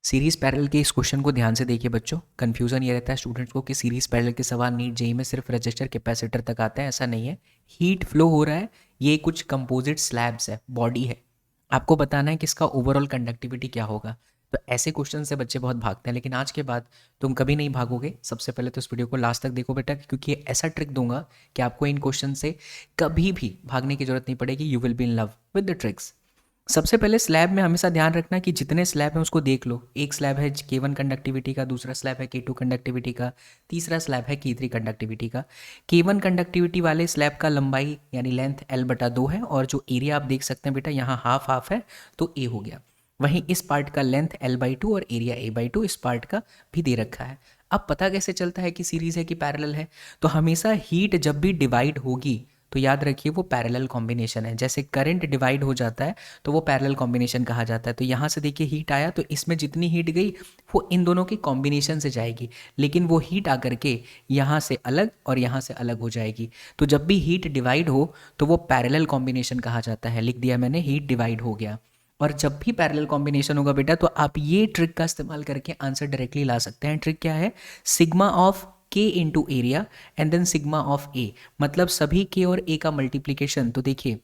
Series parallel के इस question को ध्यान से देखिए बच्चों। कन्फ्यूजन ये रहता है स्टूडेंट्स को कि सीरीज पैरेलल के सवाल नीट जेई में सिर्फ रजिस्टर कैपेसिटर तक आते हैं, ऐसा नहीं है। हीट फ्लो हो रहा है, ये कुछ कंपोजिट स्लैब्स है, बॉडी है, आपको बताना है कि इसका ओवरऑल कंडक्टिविटी क्या होगा। तो ऐसे क्वेश्चन से बच्चे बहुत भागते हैं, लेकिन आज के बाद तुम कभी नहीं भागोगे। सबसे पहले तो इस वीडियो को लास्ट तक देखो बेटा, क्योंकि ये ऐसा ट्रिक दूंगा कि आपको इन क्वेश्चन से कभी भी भागने की जरूरत नहीं पड़ेगी। You will be in love with the tricks. सबसे पहले स्लैब में हमेशा ध्यान रखना कि जितने स्लैब हैं उसको देख लो। एक स्लैब है K1 कंडक्टिविटी का, दूसरा स्लैब है K2 कंडक्टिविटी का, तीसरा स्लैब है K3 कंडक्टिविटी का। K1 कंडक्टिविटी वाले स्लैब का लंबाई यानी लेंथ L/2 है, और जो एरिया आप देख सकते हैं बेटा यहाँ हाफ हाफ है तो A हो गया। वहीं इस पार्ट का लेंथ L/2 और एरिया A/2 इस पार्ट का भी दे रखा है। अब पता कैसे चलता है कि सीरीज है कि पैरेलल है? तो हमेशा हीट जब भी डिवाइड होगी तो याद रखिए वो पैरेलल कॉम्बिनेशन है। जैसे करंट डिवाइड हो जाता है तो वो पैरेलल कॉम्बिनेशन कहा जाता है। तो यहाँ से देखिए हीट आया तो इसमें जितनी हीट गई वो इन दोनों के कॉम्बिनेशन से जाएगी, लेकिन वो हीट आकर के यहाँ से अलग और यहाँ से अलग हो जाएगी। तो जब भी हीट डिवाइड हो तो वो पैरेलल कॉम्बिनेशन कहा जाता है। लिख दिया मैंने, हीट डिवाइड हो गया। और जब भी पैरेलल कॉम्बिनेशन होगा बेटा तो आप ये ट्रिक का इस्तेमाल करके आंसर डायरेक्टली ला सकते हैं। ट्रिक क्या है? Sigma of K into area and then sigma of A, मतलब सभी K और A का मल्टीप्लीकेशन। तो देखिए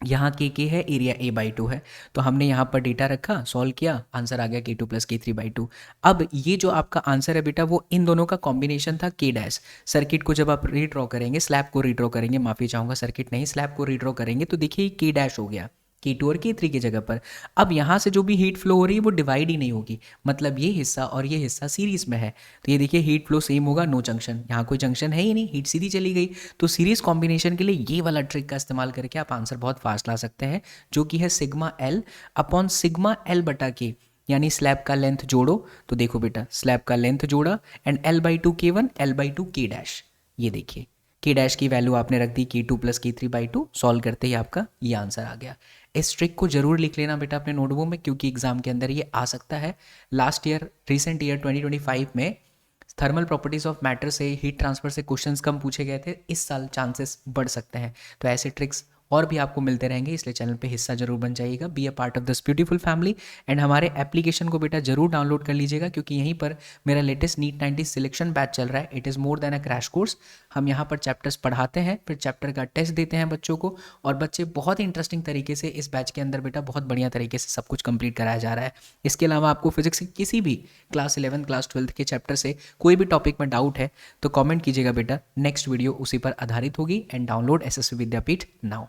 यहाँ K है, एरिया A/2 है, तो हमने यहाँ पर डेटा रखा, सॉल्व किया, आंसर आ गया K2 + K3/2। अब ये जो आपका आंसर है बेटा वो इन दोनों का कॉम्बिनेशन था K डैश। सर्किट को जब आप रीड्रॉ करेंगे, स्लैब को रीड्रॉ करेंगे, माफ़ी चाहूँगा, सर्किट नहीं स्लैब को रीड्रॉ करेंगे, तो देखिए K डैश हो गया K2 और K3 की जगह पर। अब यहाँ से जो भी हीट फ्लो हो रही है वो डिवाइड ही नहीं होगी, मतलब ये हिस्सा और ये हिस्सा सीरीज में है। तो ये देखिए हीट फ्लो सेम होगा, नो जंक्शन, यहाँ कोई जंक्शन है ही नहीं, हीट सीधी चली गई। तो सीरीज कॉम्बिनेशन के लिए ये वाला ट्रिक का इस्तेमाल करके आप आंसर बहुत फास्ट ला सकते हैं, जो कि है sigma L upon sigma L/K, यानी स्लैब का लेंथ जोड़ो। तो देखो बेटा, स्लैब का लेंथ जोड़ा and L/2 K1 L/2 K dash. ये देखिए K डैश की वैल्यू आपने रख दी K2 + K3/2, सॉल्व करते ही आपका ये आंसर आ गया। इस ट्रिक को जरूर लिख लेना बेटा अपने नोटबुक में, क्योंकि एग्जाम के अंदर ये आ सकता है। लास्ट ईयर, रिसेंट ईयर 2025 में थर्मल प्रॉपर्टीज ऑफ मैटर से, हीट ट्रांसफर से क्वेश्चंस कम पूछे गए थे। इस साल चांसेस बढ़ सकते हैं। तो ऐसे ट्रिक्स और भी आपको मिलते रहेंगे, इसलिए चैनल पे हिस्सा जरूर बन जाइएगा। Be a part of this beautiful family and हमारे एप्लीकेशन को बेटा जरूर डाउनलोड कर लीजिएगा, क्योंकि यहीं पर मेरा लेटेस्ट नीट 90 सिलेक्शन बैच चल रहा है। It is more than a crash course. हम यहाँ पर चैप्टर्स पढ़ाते हैं, फिर चैप्टर का टेस्ट देते हैं बच्चों को, और बच्चे बहुत ही इंटरेस्टिंग तरीके से इस बैच के अंदर बेटा बहुत बढ़िया तरीके से सब कुछ कंप्लीट कराया जा रहा है। इसके अलावा आपको फिजिक्स के किसी भी क्लास 11 क्लास 12 के चैप्टर से कोई भी टॉपिक में डाउट है तो कमेंट कीजिएगा बेटा, नेक्स्ट वीडियो उसी पर आधारित होगी। And download SSV Vidyapeeth now.